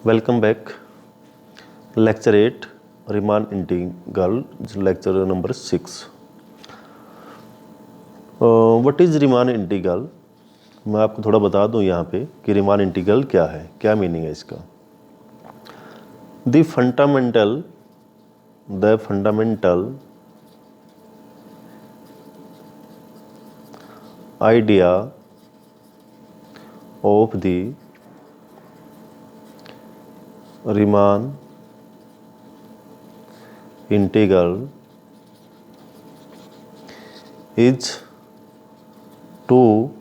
Welcome back. Lecture 8 Riemann integral, lecture number 6. What is Riemann integral? मैं आपको थोड़ा बता दूं यहाँ पे कि Riemann integral क्या है, क्या मीनिंग है इसका. The fundamental idea of the Riemann integral is to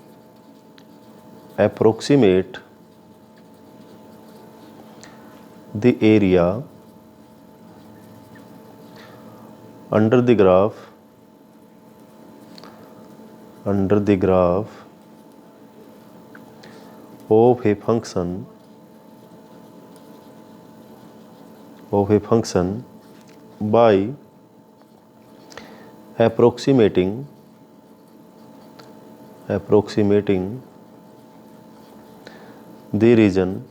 approximate the area under the graph of a function by approximating the region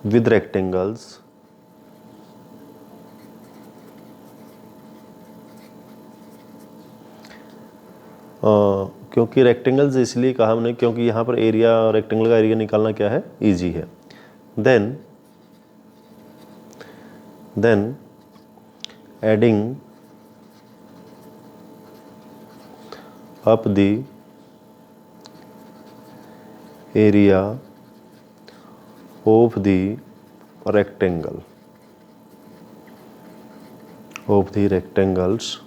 with rectangles क्योंकि रेक्टेंगल्स इसलिए कहा हमने क्योंकि यहाँ पर एरिया रेक्टेंगल का एरिया निकालना क्या है, इजी है. Then adding up the area of the rectangles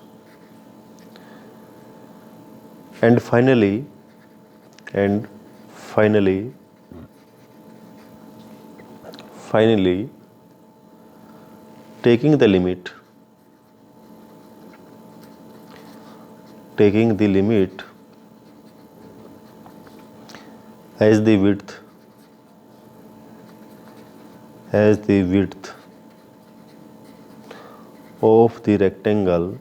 and finally taking the limit as the width of the rectangles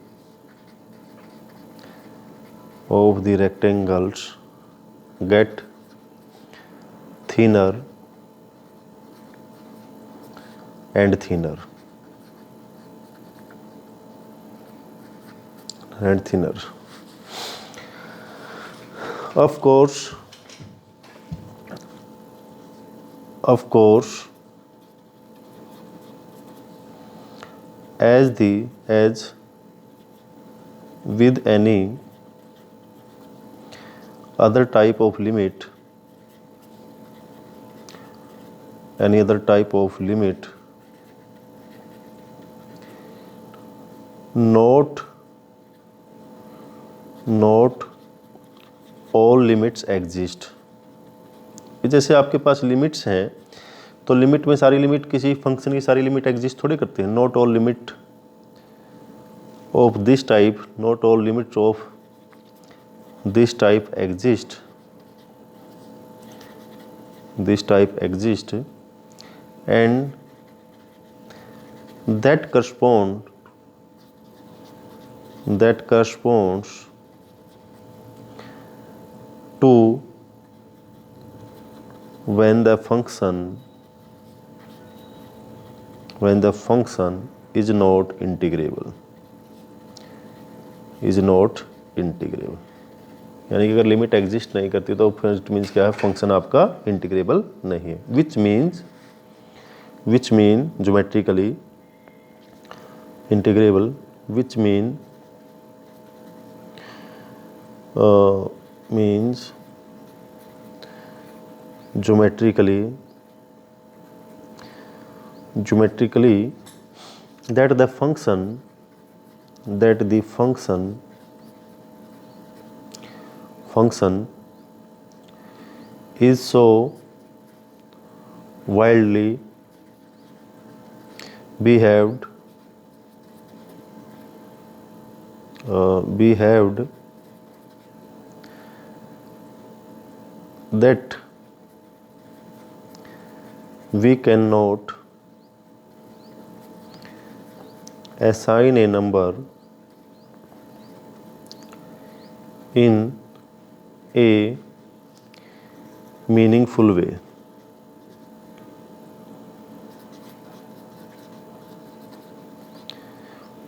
get thinner and thinner. Of course, as with any other type of limit, not all limits exist. जैसे आपके पास limits हैं तो limit में सारी limit किसी function की सारी limit exist थोड़ी करती हैं. Not all limit of this type exist and that corresponds to when the function is not integrable. यानी कि अगर लिमिट एग्जिस्ट नहीं करती तो फर्स्ट मीन्स क्या है, फंक्शन आपका इंटीग्रेबल नहीं है. which mean geometrically integrable, which means geometrically that the function is so wildly behaved that we cannot assign a number in a meaningful way.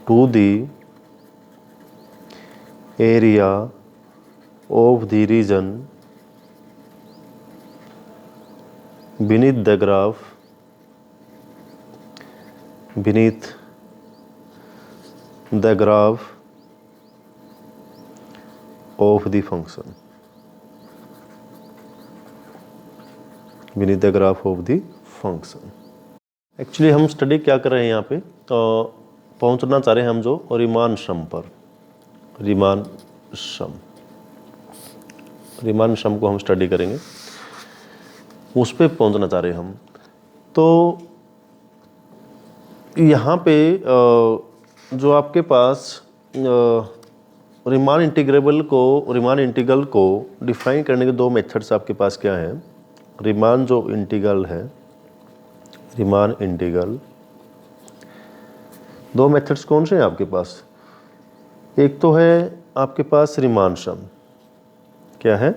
To the area of the region beneath the graph of the function, beneath the graph of the function। Actually हम study क्या कर रहे हैं यहाँ पे, तो पहुँचना चाह रहे हैं हम जो रीमान सम पर। रीमान सम को हम स्टडी करेंगे, उस पे पहुँचना चाह रहे हैं हम। तो यहाँ पे जो आपके पास रीमान इंटीग्रल को डिफाइन करने के दो मेथड्स आपके पास क्या हैं। रीमान इंटीग्रल दो मेथड्स कौन से हैं आपके पास। एक तो है आपके पास रीमान सम। क्या है?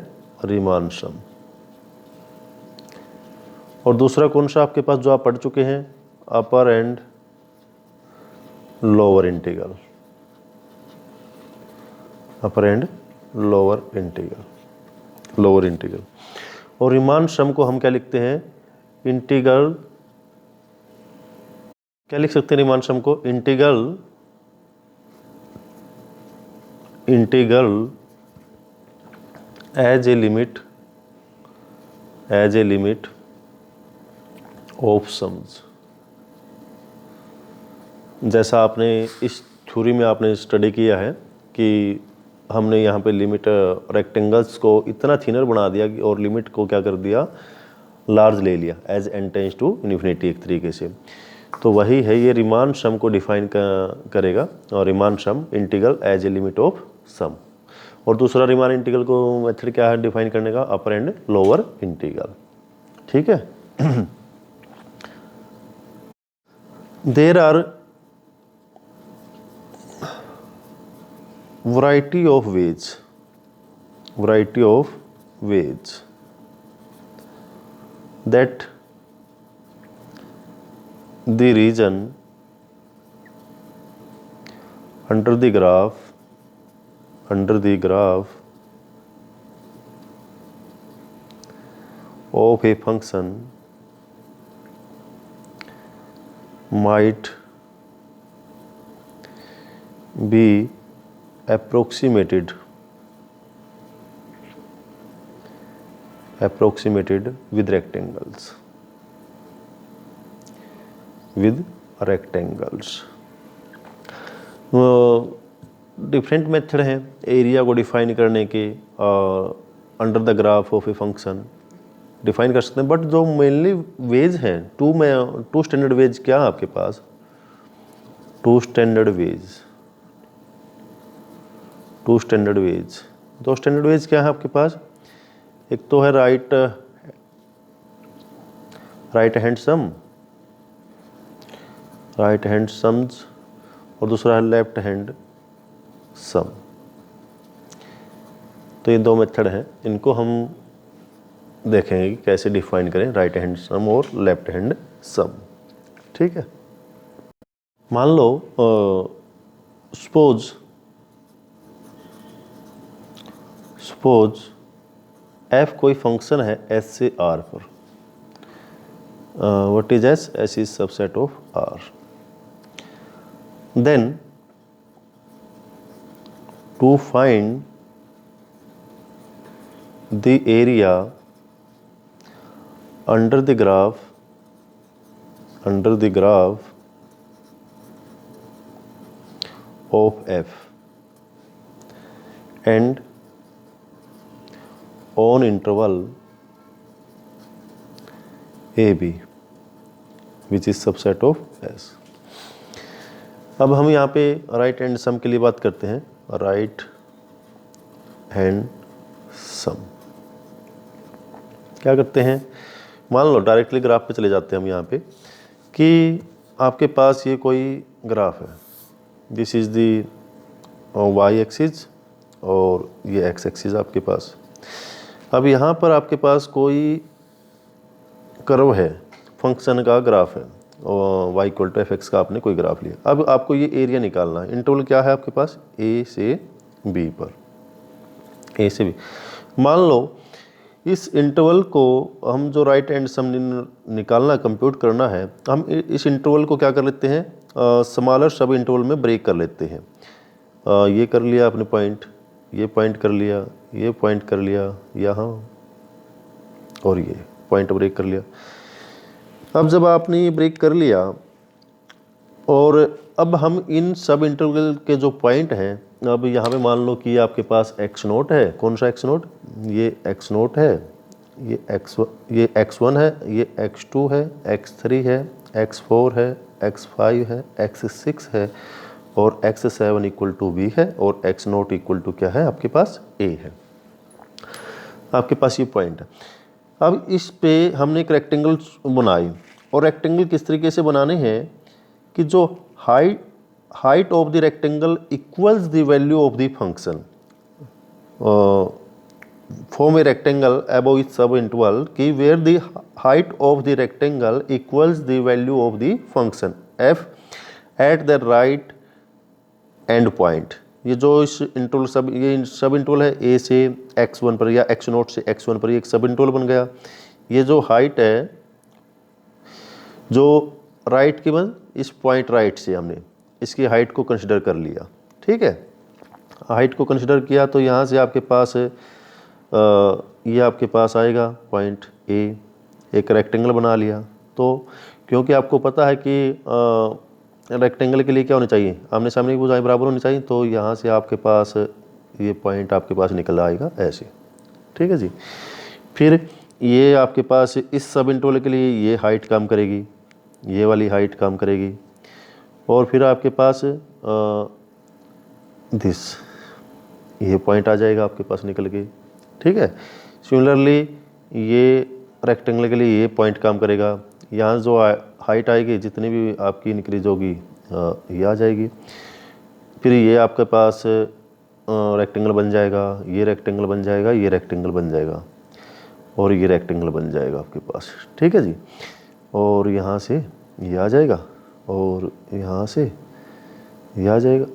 Riemann sum. और दूसरा कौन सा आपके पास जो आप पढ़ चुके हैं, upper and lower integral. Upper and lower integral. और रीमान सम को हम क्या लिखते हैं? इंटीग्रल। क्या लिख सकते हैं रीमान सम को? Integral as a limit of sums. जैसा आपने इस थ्योरी में आपने स्टडी किया है कि हमने यहाँ पे लिमिट रेक्टेंगल्स को इतना थिनर बना दिया कि और लिमिट को क्या कर दिया? लार्ज ले लिया, as n tends to infinity एक तरीके से। तो वही है, ये रीमान सम को डिफाइन करेगा। और Riemann sum integral as a limit of sum. और दूसरा रीमान इंटीग्रल को मेथड क्या है डिफाइन करने का? Upper and lower integral. ठीक है। There are variety of ways that the region under the graph of a function might be approximated with rectangles। Different method हैं एरिया को डिफाइन करने के, under the graph of a function define कर सकते हैं। But जो mainly veg हैं, to standard veg क्या है आपके पास? टू स्टैंडर्ड वेज क्या है आपके पास? एक तो है राइट हैंड सम्स और दूसरा है लेफ्ट हैंड सम। तो ये दो मेथड हैं, इनको हम देखेंगे कि कैसे डिफाइन करें राइट हैंड सम और लेफ्ट हैंड सम। ठीक है। मान लो सपोज f कोई फंक्शन है s से r पर। What is s? s is subset of r। Then to find the area under the graph of f and on interval AB which is subset of S। अब हम यहाँ पे right hand सम के लिए बात करते हैं। राइट हैंड सम क्या करते हैं? मान लो डायरेक्टली ग्राफ पे चले जाते हैं हम यहाँ पे कि आपके पास ये कोई ग्राफ है। This is the y axis और ये x एक्सिस आपके पास। अब यहाँ पर आपके पास कोई कर्व है, फंक्शन का ग्राफ है, और y इक्वल टू fx का आपने कोई ग्राफ लिया। अब आपको ये एरिया निकालना है। इंटरवल क्या है आपके पास, a से b पर, a से b। मान लो इस इंटरवल को हम जो राइट हैंड सम निकालना, कंप्यूट करना है, हम इस इंटरवल को क्या कर लेते हैं, स्मॉलर सब इंटरवल में ब्रेक कर लेते हैं। ये कर लिया आपने पॉइंट, ये पॉइंट कर लिया, ये पॉइंट कर लिया यहाँ, और ये पॉइंट ब्रेक कर लिया। अब जब आपने ये ब्रेक कर लिया, और अब हम इन सब इंटरवल के जो पॉइंट हैं, अब यहाँ पे मान लो कि ये आपके पास x नोट है। कौन सा x नोट, ये x नोट है, ये x1 है, ये x2 है, x3 है, x4 है, x5 है, x6 है, और x7 इक्वल टू b है, और x नोट इक्वल टू क्या है आपके पास a है। आपके पास ये पॉइंट है। अब इस पे हमने एक रेक्टेंगल बनाई, और रेक्टेंगल किस तरीके से बनाने हैं कि जो height of the rectangle equals the value of the function, form a rectangle above each subinterval कि where the height of the rectangle equals the value of the function f at the right end point. ये जो इस interval सब interval है a से x1 पर या x note से x1 पर, ये एक सब इंटरवल बन गया। ये जो हाइट है, जो राइट की बस इस पॉइंट राइट से हमने इसकी हाइट को कंसिडर कर लिया, ठीक है। हाइट को कंसिडर किया तो यहाँ से आपके पास ये आपके पास आएगा पॉइंट ए, एक रेक्टेंगल बना लिया। तो क्योंकि आपको पता है कि रेक्टेंगल के लिए क्या होना चाहिए, आमने सामने की भुजाएं बराबर होनी चाहिए, तो यहाँ से आपके पास ये पॉइंट आपके पास निकल आएगा ऐसे, ठीक है जी। फिर ये आपके पास इस सब इंटरवल के लिए ये हाइट काम करेगी, ये वाली हाइट काम करेगी, और फिर आपके पास ये पॉइंट आ जाएगा आपके पास निकल के, ठीक है। सिमिलरली ये रेक्टेंगल के लिए ये पॉइंट काम करेगा। यहाँ जो हाइट आएगी, जितनी भी आपकी इंक्रीज होगी, ये आ जाएगी। फिर ये आपके पास रेक्टेंगल बन जाएगा, ये रेक्टेंगल बन जाएगा, ये रेक्टेंगल बन जाएगा, और ये रेक्टेंगल बन जाएगा आपके पास, ठीक है जी। और यहाँ से ये आ जाएगा, और यहाँ से ये आ जाएगा,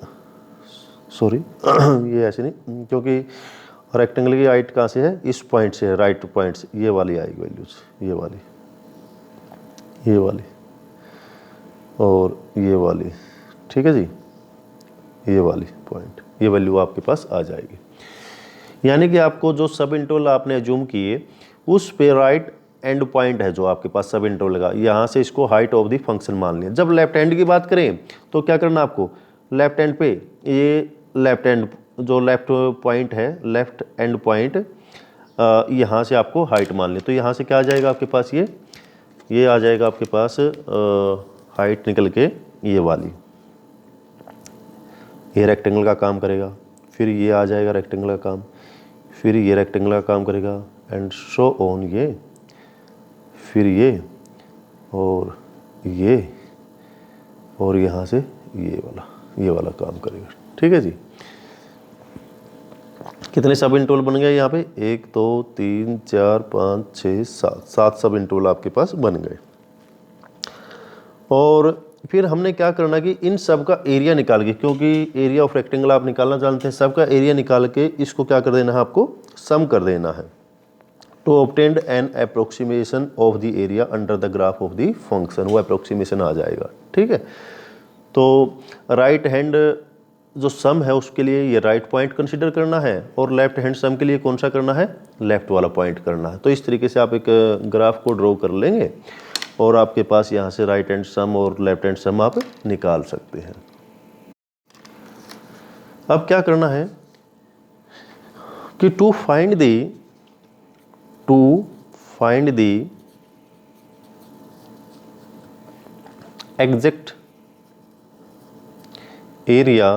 सॉरी ये ऐसे नहीं, क्योंकि रेक्टेंगल की हाइट कहाँ से है, इस पॉइंट से है, राइट पॉइंट से, ये वाली आएगी वैल्यूज, ये वाली, ये वाली, और ये वाली, ठीक है जी, ये वाली पॉइंट, ये वैल्यू आपके पास आ जाएगी। यानी कि आपको जो सब इंटरवल आपने एज्यूम किए, उस पे राइट एंड पॉइंट है जो आपके पास सब इंटरवल का, यहाँ से इसको हाइट ऑफ द फंक्शन मान लिया। जब लेफ्ट हैंड की बात करें तो क्या करना आपको, लेफ्ट हैंड पे ये लेफ्ट हैंड जो लेफ्ट पॉइंट है, लेफ्ट एंड पॉइंट, यहाँ से आपको हाइट मान लिया। तो यहाँ से क्या आ जाएगा आपके पास, ये आ जाएगा आपके पास हाइट निकल के ये वाली, ये रेक्टेंगल का काम करेगा। फिर ये आ जाएगा रेक्टेंगल का काम, फिर ये रेक्टेंगल का काम करेगा, एंड सो ऑन, ये फिर ये, और यहाँ से ये वाला काम करेगा, ठीक है जी। कितने सब इंटरवल बन गए यहाँ पे, 1 2 3 4 5 6 7 सब इंटरवल आपके पास बन गए। और फिर हमने क्या करना कि इन सब का एरिया निकाल के, क्योंकि एरिया ऑफ रेक्टेंगल आप निकालना जानते हैं, सब का एरिया निकाल के इसको क्या कर देना है, आपको सम कर देना है। To obtain an approximation of the area under the graph of the function, वो अप्रोक्सीमेशन आ जाएगा, ठीक है। तो राइट हैंड जो सम है उसके लिए ये राइट पॉइंट कंसीडर करना है, और लेफ्ट हैंड सम के लिए कौन सा करना है, लेफ्ट वाला पॉइंट करना है। तो इस तरीके से आप एक ग्राफ को ड्रॉ कर लेंगे, और आपके पास यहाँ से राइट हैंड सम और लेफ्ट हैंड सम आप निकाल सकते हैं। अब क्या करना है कि to find the exact area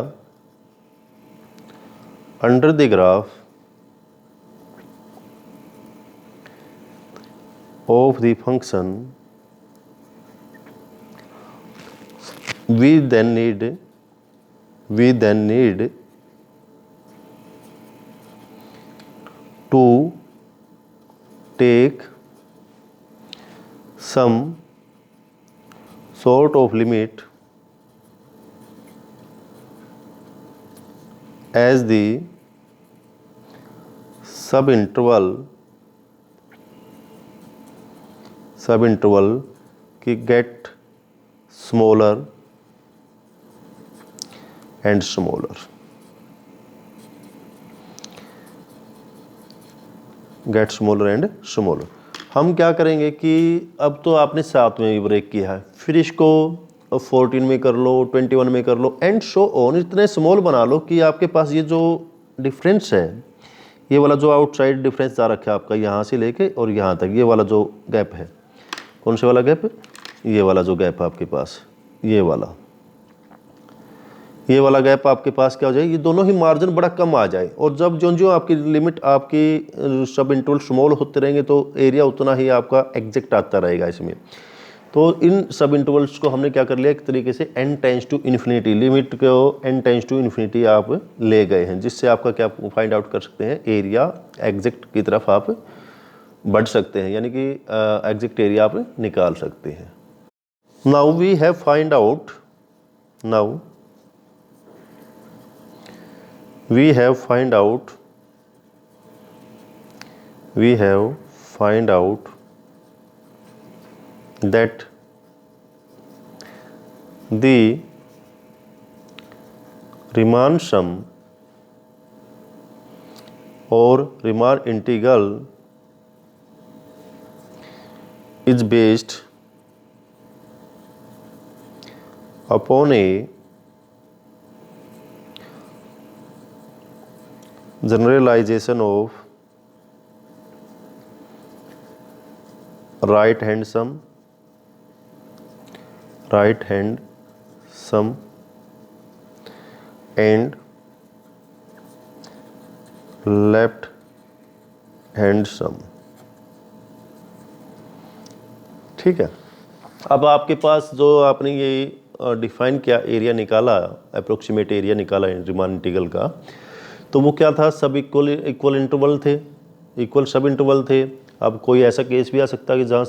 under the graph of the function, we then need to take some sort of limit as the subinterval की get smaller and smaller, get smaller and smaller. हम क्या करेंगे कि अब तो आपने 7 में भी ब्रेक किया है, फिर इसको 14 में कर लो, 21 में कर लो एंड शो ऑन, इतने स्मॉल बना लो कि आपके पास ये जो डिफरेंस है, ये वाला जो आउटसाइड डिफरेंस आ रखा है आपका यहाँ से लेके और यहाँ तक, ये वाला जो गैप है, कौन से वाला गैप, ये वाला जो गैप है आपके पास, ये वाला गैप आपके पास क्या हो जाए, ये दोनों ही मार्जिन बड़ा कम आ जाए। और जब जो आपकी लिमिट आपकी सब इंटरवल स्मॉल होते रहेंगे तो एरिया उतना ही आपका एग्जैक्ट आता रहेगा इसमें। तो इन सब इंटरवल्स को हमने क्या कर लिया, एक तरीके से n tends to infinity, limit को n टेंड्स टू इन्फिनिटी आप ले गए हैं, जिससे आपका क्या फाइंड आउट कर सकते हैं, एरिया एग्जैक्ट की तरफ आप बढ़ सकते हैं, यानी कि एग्जैक्ट एरिया आप निकाल सकते हैं। Now we have find out, now we have find out that the Riemann sum or Riemann integral is based upon a generalization of right hand sum and left hand sum। ठीक है, अब आपके पास जो आपने ये डिफाइन किया, area निकाला, approximate area निकाला रीमान इंटीग्रल का, तो वो क्या था, सब इक्वल इंटरवल थे, इक्वल सब इंटरवल थे। अब कोई ऐसा केस भी आ सकता है कि जहाँ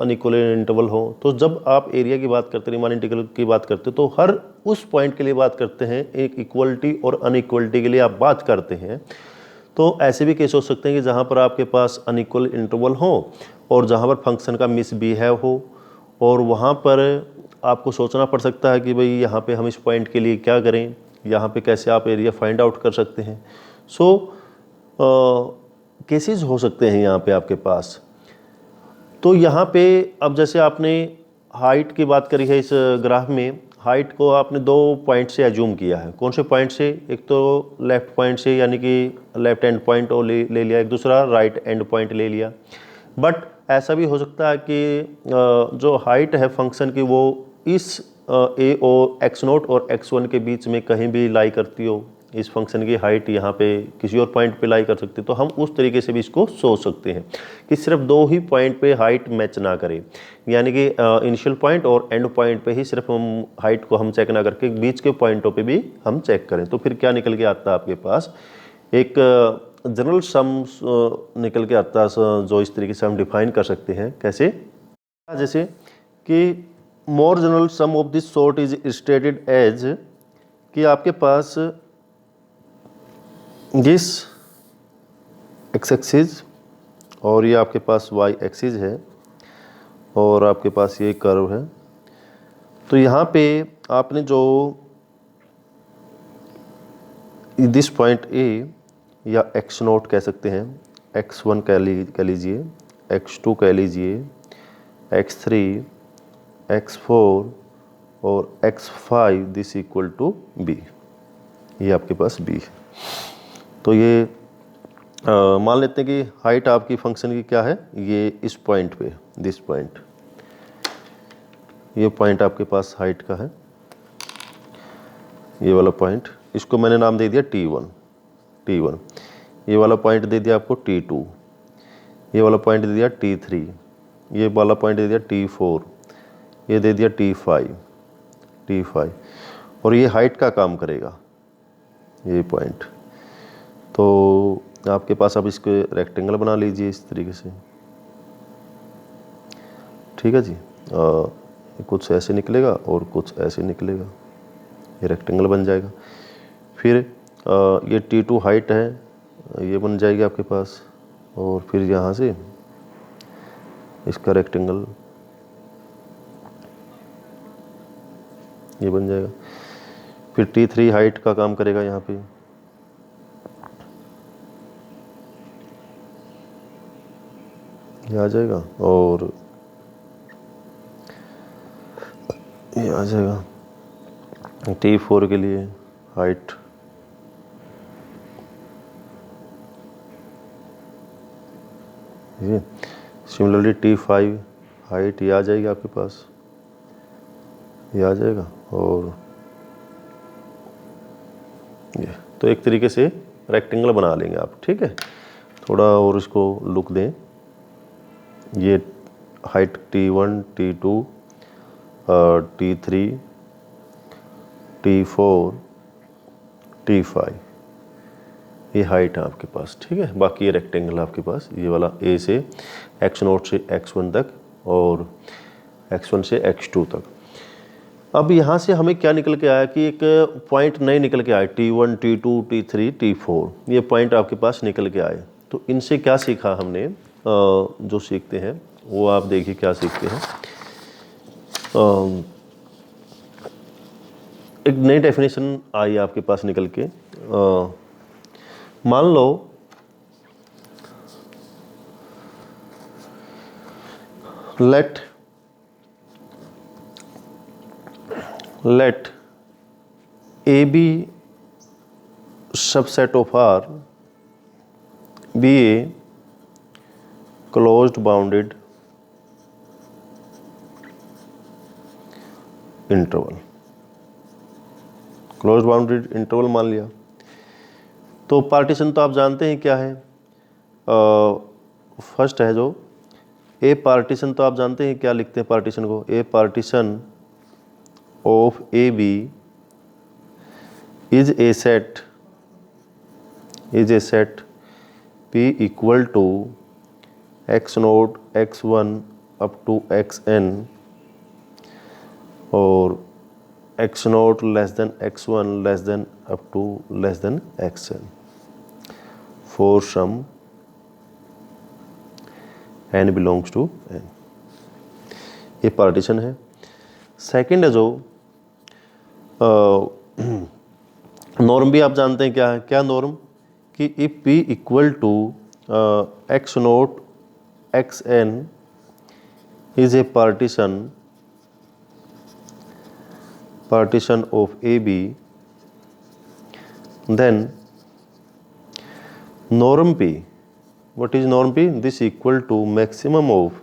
अनइक्वल इंटरवल हो, तो जब आप एरिया की बात करते हैं, रीमान इंटीग्रल की बात करते हैं, तो हर उस पॉइंट के लिए बात करते हैं, एक इक्वलिटी और अनइक्वलिटी के लिए आप बात करते हैं। तो ऐसे भी केस हो सकते हैं कि जहाँ पर आपके पास अनइक्वल इंटरवल हो और जहाँ पर फंक्शन का मिसबिहेव हो, और वहाँ पर आपको सोचना पड़ सकता है कि भाई यहाँ पे हम इस पॉइंट के लिए क्या करें, यहाँ पे कैसे आप एरिया फाइंड आउट कर सकते हैं। सो केसेस हो सकते हैं यहाँ पे आपके पास। तो यहाँ पे अब जैसे आपने हाइट की बात करी है, इस ग्राफ में हाइट को आपने 2 पॉइंट से एज्यूम किया है। कौन से पॉइंट से, एक तो लेफ्ट पॉइंट से, यानी कि लेफ्ट एंड पॉइंट और ले लिया, एक दूसरा राइट एंड पॉइंट ले लिया। बट ऐसा भी हो सकता है कि जो हाइट है फंक्शन की, वो इस ए और x0 और x1 के बीच में कहीं भी लाई करती हो, इस फंक्शन की हाइट यहाँ पे किसी और पॉइंट पे लाई कर सकते, तो हम उस तरीके से भी इसको सोच सकते हैं कि सिर्फ 2 ही पॉइंट पे हाइट मैच ना करे, यानी कि इनिशियल पॉइंट और एंड पॉइंट पे ही सिर्फ हम हाइट को हम चेक ना करके बीच के पॉइंटों पे भी हम चेक करें। तो फिर क्या निकल के आता है आपके पास, एक जनरल सम निकल के आता है, जो इस तरीके से हम डिफाइन कर सकते हैं। कैसे, जैसे कि more general sum of this sort is stated as, कि आपके पास दिस एक्स एक्सिस और ये आपके पास वाई एक्सिस है और आपके पास ये कर्व है। तो यहाँ पे आपने जो दिस पॉइंट ए या x0 कह सकते हैं, x1 कह लीजिए, x2 कह लीजिए, x3, x4 और x5 this equal to b, ये आपके पास b है। तो ये मान लेते हैं कि हाइट आपकी फंक्शन की क्या है, ये इस पॉइंट पे, दिस पॉइंट, ये पॉइंट आपके पास हाइट का है, ये वाला पॉइंट, इसको मैंने नाम दे दिया T1, ये वाला पॉइंट दे दिया आपको T2, ये वाला पॉइंट दे दिया T3, ये वाला पॉइंट दे दिया T4, ये दे दिया T5 और ये हाइट का काम करेगा ये पॉइंट। तो आपके पास अब इसको रेक्टेंगल बना लीजिए इस तरीके से, ठीक है जी। कुछ ऐसे निकलेगा और कुछ ऐसे निकलेगा, ये रेक्टेंगल बन जाएगा। फिर ये T2 हाइट है, ये बन जाएगी आपके पास, और फिर यहाँ से इसका रेक्टेंगल ये बन जाएगा। फिर T3 हाइट का काम करेगा, यहाँ पे ये आ जाएगा और ये आ जाएगा। T4 के लिए हाइट ये, सिमिलरली T5 हाइट ये आ जाएगी आपके पास, ये आ जाएगा। और ये तो एक तरीके से रेक्टेंगल बना लेंगे आप, ठीक है। थोड़ा और इसको लुक दें। ये height T1, T2, T3, T4, T5 ये हाइट है आपके पास, ठीक है। बाकी ये रेक्टेंगल आपके पास, ये वाला A से X0 से X1 तक और X1 से X2 तक। अब यहाँ से हमें क्या निकल के आया कि एक पॉइंट नए निकल के आए, T1, T2, T3, T4 ये पॉइंट आपके पास निकल के आए। तो इनसे क्या सीखा हमने, जो सीखते हैं वो आप देखिए क्या सीखते हैं। एक नई डेफिनेशन आई आपके पास निकल के। मान लो let AB subset of R be a closed bounded interval. Close bounded interval मान लिया। तो पार्टीशन तो आप जानते हैं क्या है, फर्स्ट है जो ए पार्टीशन, तो आप जानते हैं क्या लिखते हैं पार्टीशन को, a partition of A B is a set P equal to X0 X1 up to Xn और X0 less than X1 less than up to less than Xn for some n belongs to n। ये partition है। Second है जो norm भी आप जानते हैं क्या है, क्या नॉर्म, कि if P equal to X0 Xn is a partition of AB, then norm P, what is norm P? This equal to maximum of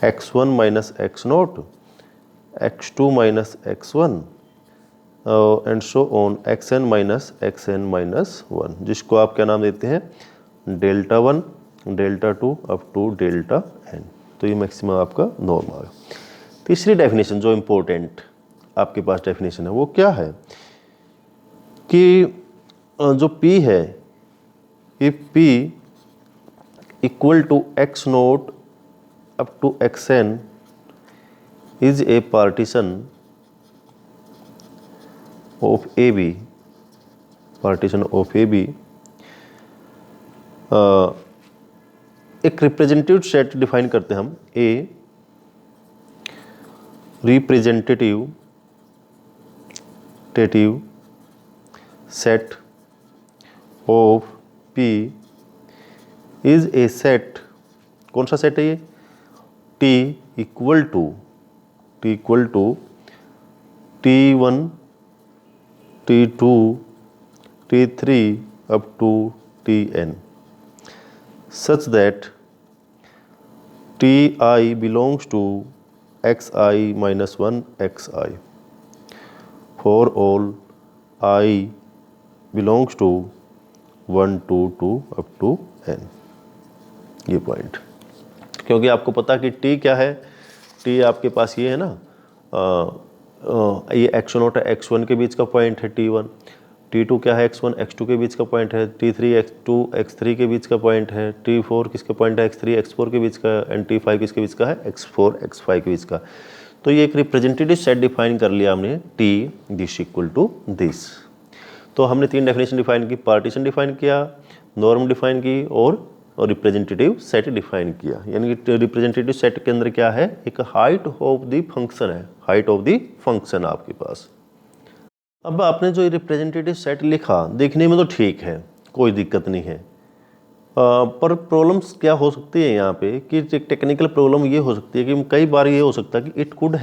X1 minus X0, X2 minus X1 and so on Xn minus Xn minus 1, जिसको आप क्या नाम देते हैं, delta 1, delta 2 up to delta n। तो ये maximum आपका norm आ गया। तीसरी डेफिनेशन जो इम्पोर्टेंट आपके पास डेफिनेशन है वो क्या है कि जो P है, if P equal to X0 up to Xn is a partition of AB, partition of AB एक रिप्रेजेंटेटिव सेट डिफाइन करते हैं हम, A representative set of P is a set, कौन सा सेट है ये, T equal to T1 T2 T3 up to Tn such that Ti belongs to xi minus 1 xi for all I belongs to 1 2 2 up to n। ये point, क्योंकि आपको पता कि T क्या है, T आपके पास ये है ना, ये X0 और X1 के बीच का पॉइंट है T1, T2 क्या है, x1 x2 के बीच का पॉइंट है, T3 x2 x3 के बीच का पॉइंट है, T4 किसका पॉइंट है, x3 x4 के बीच का, एंड T5 किसके बीच का है, x4 x5 के बीच का। तो ये एक रिप्रेजेंटेटिव सेट डिफाइन कर लिया हमने, T this equal to this. तो हमने 3 डेफिनेशन डिफाइन की, पार्टीशन डिफाइन किया, नॉर्म डिफाइन की और रिप्रेजेंटेटिव सेट डिफाइन किया। यानी कि रिप्रेजेंटेटिव सेट के अंदर क्या है, एक हाइट ऑफ द फंक्शन है, हाइट ऑफ द फंक्शन आपके पास। अब आपने जो रिप्रेजेंटेटिव सेट लिखा देखने में तो ठीक है, कोई दिक्कत नहीं है, पर प्रॉब्लम्स क्या हो सकती है यहाँ पे कि टेक्निकल प्रॉब्लम ये हो सकती है कि कई बार ये हो सकता है कि it could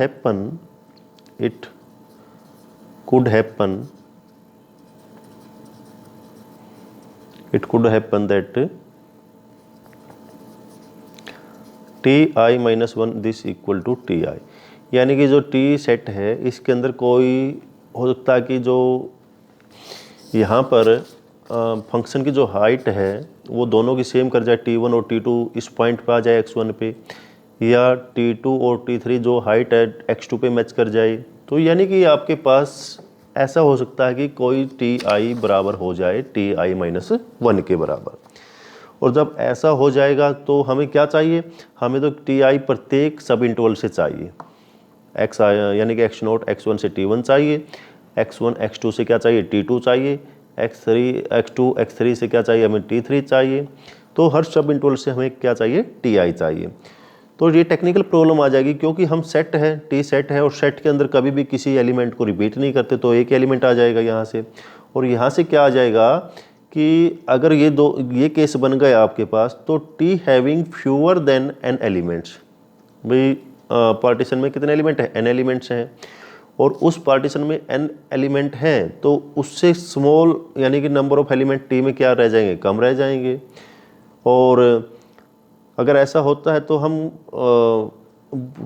happen that ti minus one this equal to ti। यानी कि जो टी सेट है इसके अंदर कोई हो सकता है कि जो यहाँ पर फंक्शन की जो हाइट है वो दोनों की सेम कर जाए, T1 और T2 इस पॉइंट पे आ जाए x1 पे, या T2 और T3 जो हाइट है x2 पे मैच कर जाए। तो यानी कि आपके पास ऐसा हो सकता है कि कोई ti बराबर हो जाए ti माइनस वन के बराबर। और जब ऐसा हो जाएगा तो हमें क्या चाहिए, हमें तो ti प्रत्येक सब इंटरवल से चाहिए, x यानी कि x नोट x1 से T1 चाहिए, x1 x2 से क्या चाहिए, T2 चाहिए, x2 x3 से क्या चाहिए, हमें T3 चाहिए। तो हर सब इंटरवल से हमें क्या चाहिए, ti चाहिए। तो ये टेक्निकल प्रॉब्लम आ जाएगी क्योंकि हम सेट है, टी सेट है और सेट के अंदर कभी भी किसी एलिमेंट को रिपीट नहीं करते, तो एक एलिमेंट आ जाएगा यहाँ से, और यहाँ से क्या आ जाएगा कि अगर ये केस बन गए आपके पास, तो T having fewer than n elements. भाई पार्टीशन में कितने एलिमेंट हैं, n एलिमेंट्स हैं, और उस पार्टीशन में n एलिमेंट हैं, तो उससे स्मॉल यानी कि नंबर ऑफ एलिमेंट टी में क्या रह जाएंगे, कम रह जाएंगे। और अगर ऐसा होता है तो हम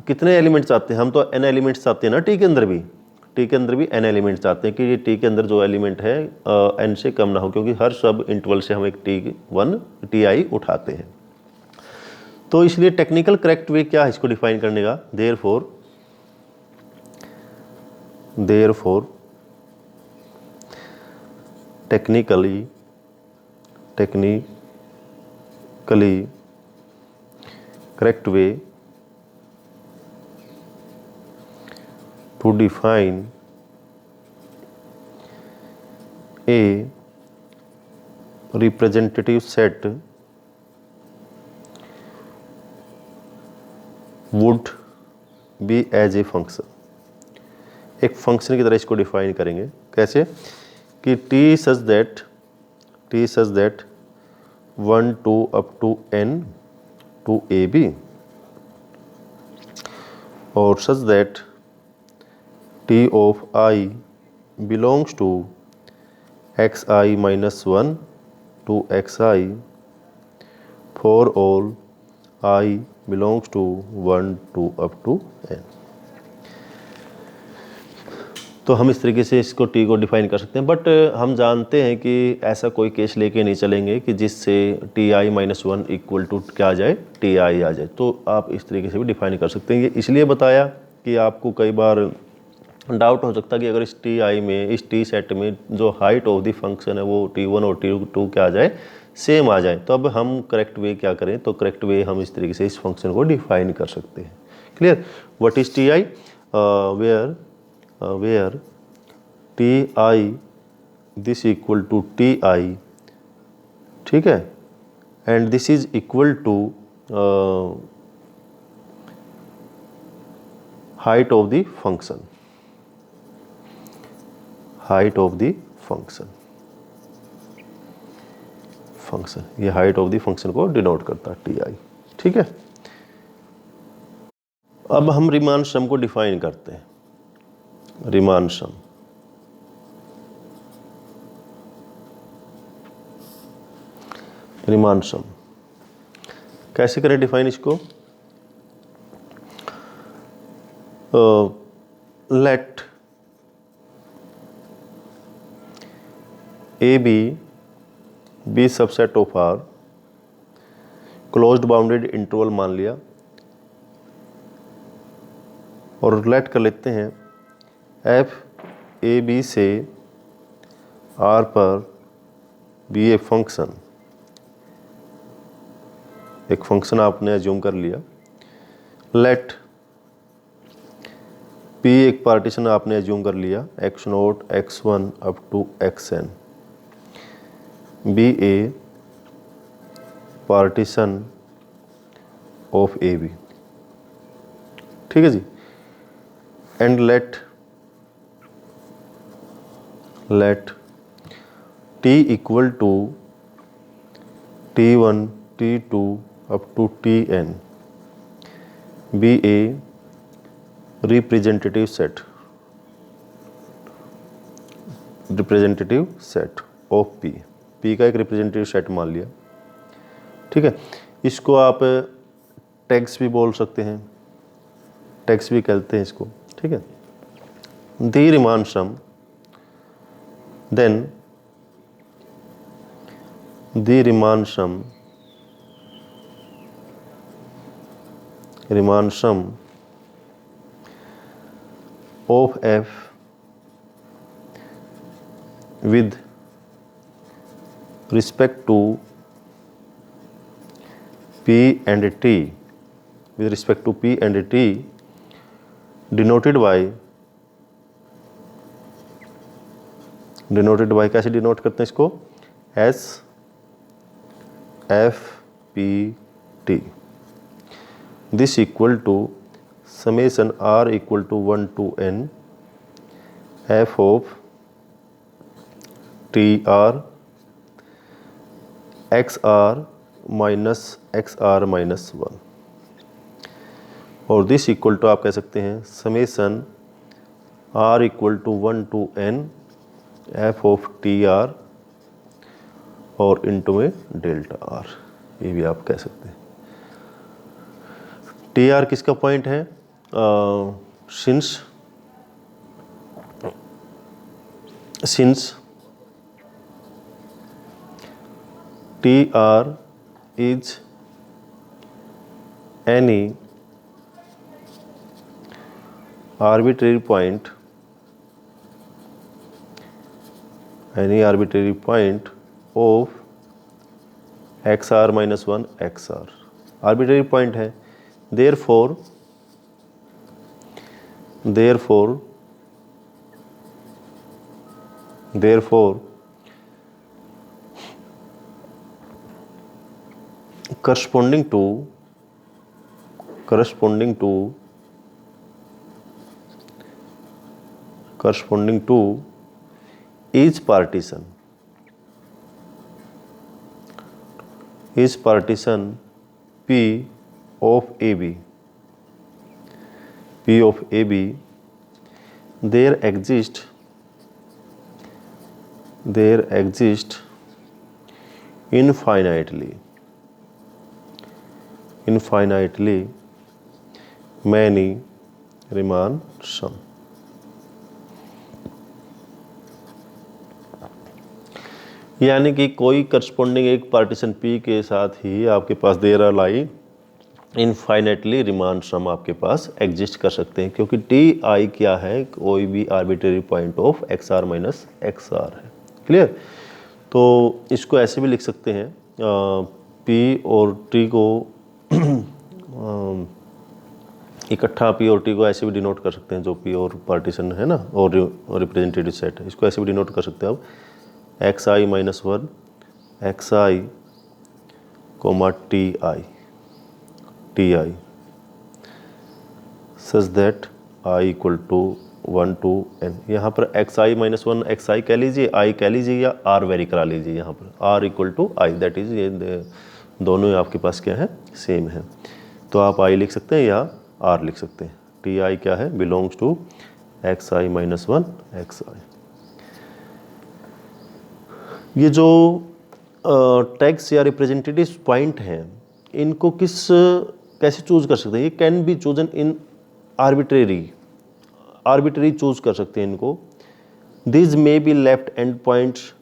कितने एलिमेंट्स चाहते हैं, हम तो n एलिमेंट्स चाहते हैं ना, टी के अंदर भी n एलिमेंट्स चाहते हैं कि ये टी के अंदर जो एलिमेंट है n से कम ना हो, क्योंकि हर सब इंटरवल से हम एक ti उठाते हैं। तो इसलिए टेक्निकल करेक्ट वे क्या है इसको डिफाइन करने का, therefore technically correct way to define a representative set would be as a function. एक फंक्शन की तरह इसको डिफाइन करेंगे, कैसे कि T such that 1 2 up to n to A B, और such that T of i belongs to xi minus one to xi for all i belongs to 1 2 up to n। तो हम इस तरीके से इसको टी को डिफाइन कर सकते हैं, बट हम जानते हैं कि ऐसा कोई केस लेके नहीं चलेंगे कि जिससे ti minus one equal to क्या आ जाए, ti आ जाए। तो आप इस तरीके से भी डिफाइन कर सकते हैं। ये इसलिए बताया कि आपको कई बार डाउट हो सकता है कि अगर इस ti में, इस टी सेट में जो हाइट ऑफ द फंक्शन है वो T1 और T2 क्या आ जाए, सेम आ जाए। तो अब हम करेक्ट वे क्या करें, तो करेक्ट वे हम इस तरीके से इस फंक्शन को डिफाइन कर सकते हैं। Clear, what is ti, where ti this equal to ti, ठीक है, and this is equal to height of the function, ये हाइट ऑफ द फंक्शन को डिनोट करता है ti, ठीक है। अब हम रीमान सम को डिफाइन करते हैं। रीमान सम कैसे करें डिफाइन इसको, let A B subset of R, closed bounded interval मान लिया, और लेट कर लेते हैं एफ ए बी से आर पर बी ए फंक्शन, एक फंक्शन आपने एज्यूम कर लिया। लेट पी एक पार्टीशन आपने एज्यूम कर लिया, X naught x1 up to xn, be a partition of A B, ठीक है जी। And let T equal to t1 t2 up to tn be A representative set of P, P का एक representative set मान लिया, ठीक है। इसको आप टैग्स भी बोल सकते हैं, टैग्स भी कहते हैं इसको, ठीक है। The Riemann sum, then the Riemann sum of f with respect to p and t, with respect to p and t, denoted by कैसे डिनोट करते हैं इसको, S F P T. This equal to summation r equal to 1 to n f of T R x R minus 1, और this equal to आप कह सकते हैं summation r equal to 1 to n f of T R और into में delta R, ये भी आप कह सकते हैं। टी आर किसका पॉइंट है, since TR is any arbitrary point of xr minus 1 xr, arbitrary point है, therefore corresponding to each partition P of AB, there exist infinitely many Riemann sum। यानी कि कोई करस्पॉन्डिंग एक पार्टीशन P के साथ ही आपके पास there are lie infinitely Riemann sum आपके पास एग्जिस्ट कर सकते हैं, क्योंकि टी आई क्या है, कोई भी arbitrary point of x R minus x R है। क्लियर। तो इसको ऐसे भी लिख सकते हैं, पी और टी को इकट्ठा पी और टी को ऐसे भी डिनोट कर सकते हैं, जो पी और पार्टीशन है ना और रिप्रेजेंटेटिव सेट है, इसको ऐसे भी डिनोट कर सकते हैं आप, x I minus 1 x i comma t i such that i equal to 1 to n। यहाँ पर x I minus 1 x i कह लीजिए, आई कह लीजिए, या आर वेरी करा लीजिए, यहाँ पर R equal to i, that is ये दोनों ही आपके पास क्या है, सेम है। तो आप आई लिख सकते हैं या आर लिख सकते हैं। टी आई क्या है, belongs to X I minus 1 x I. ये जो टैग्स या रिप्रेजेंटेटिव पॉइंट हैं, इनको कैसे चूज कर सकते हैं, ये can be chosen in arbitrary choose कर सकते हैं इनको। This may be left and points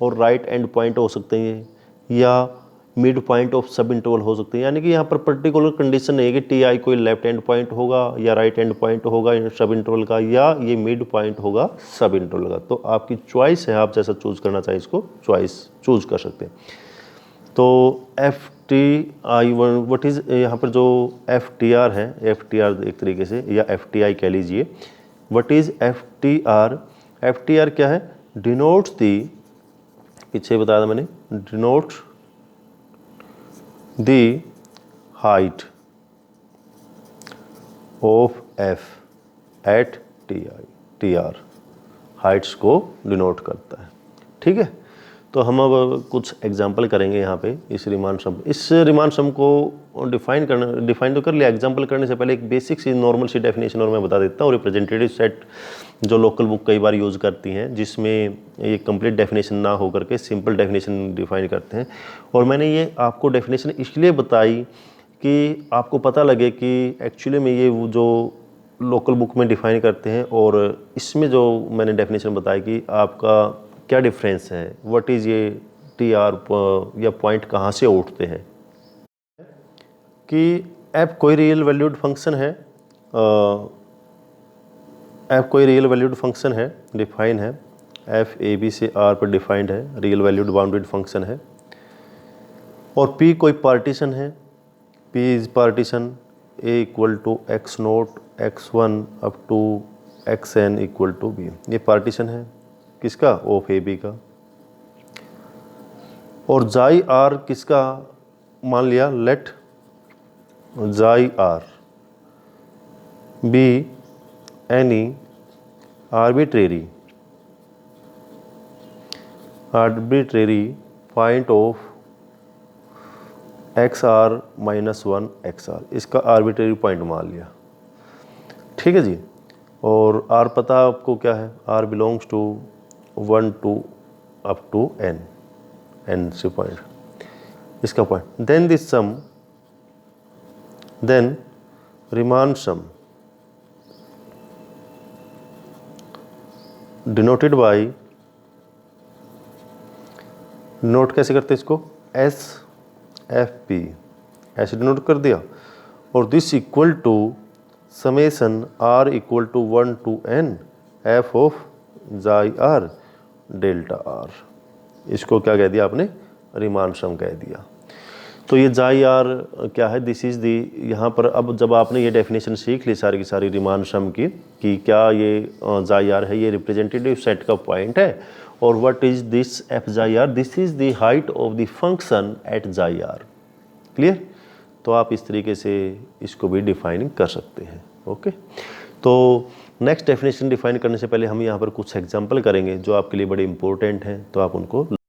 और राइट एंड पॉइंट हो सकते हैं, या मिड पॉइंट ऑफ सब इंटरवल हो सकते हैं, यानी कि यहाँ पर पर्टिकुलर कंडीशन नहीं है कि टी आई कोई लेफ्ट हैंड पॉइंट होगा या राइट हैंड पॉइंट होगा सब इंटरवल का, या ये मिड पॉइंट होगा सब इंटरवल का। तो आपकी चॉइस है, आप जैसा चूज करना चाहिए इसको चॉइस चूज कर सकते हैं। तो F T I what is, यहाँ पर जो एफ टी आर है, एफ टी आर एक तरीके से या एफ टी आई कह लीजिए, what is F T R. F T R क्या है, डिनोट्स दी, पीछे बताया था मैंने, denotes the height of F at T R, Heights को डिनोट करता है। ठीक है, तो हम अब कुछ एग्जांपल करेंगे यहाँ पे इस रिमान सम को डिफाइन तो कर लिया। एग्जांपल करने से पहले एक बेसिक सी नॉर्मल सी डेफिनेशन और मैं बता देता हूँ। रिप्रेजेंटेटिव सेट जो लोकल बुक कई बार यूज़ करती हैं, जिसमें ये कंप्लीट डेफिनेशन ना हो करके सिंपल डेफिनेशन डिफाइन करते हैं। और मैंने ये आपको डेफिनेशन इसलिए बताई कि आपको पता लगे कि एक्चुअली में ये वो जो लोकल बुक में डिफाइन करते हैं और इसमें जो मैंने डेफिनेशन बताई कि आपका क्या डिफरेंस है, व्हाट इज़ ये टी आर या पॉइंट कहाँ से उठते हैं। कि एफ कोई रियल वैल्यूड फंक्शन है, एफ कोई रियल वैल्यूड फंक्शन है, डिफाइन है, एफ ए बी से आर पर डिफाइंड है, रियल वैल्यूड बाउंडेड फंक्शन है। और पी कोई पार्टीशन है, P is partition A equal to x naught x1 up to xn equal to B, ये पार्टीशन है किसका, ऑफ ए बी का। और जाई आर किसका मान लिया, let xi R be any arbitrary point of x R minus 1 x R, इसका आर्बिट्रेरी पॉइंट मान लिया। ठीक है जी। और आर पता आपको क्या है, R belongs to 1 to up to n से पॉइंट, इसका point. Then this sum, then Riemann sum denoted by, note कैसे करते हैं इसको, एस एफ पी ऐसे डिनोट कर दिया। और this equal to summation R equal to 1 to n f of xi R delta R, इसको क्या कह दिया आपने, रिमान सम कह दिया। तो ये जाई आर क्या है, दिस इज़ दी, यहाँ पर अब जब आपने ये डेफिनेशन सीख ली सारी की सारी रिमान सम की, कि क्या ये जाई आर है, ये रिप्रेजेंटेटिव सेट का पॉइंट है। और what is this f xi R, this is the height of the function at xi R. Clear, तो आप इस तरीके से इसको भी डिफाइन कर सकते हैं। ओके, तो नेक्स्ट डेफिनेशन डिफाइन करने से पहले हम यहाँ पर कुछ एग्जांपल करेंगे जो आपके लिए बड़े इंपॉर्टेंट हैं, तो आप उनको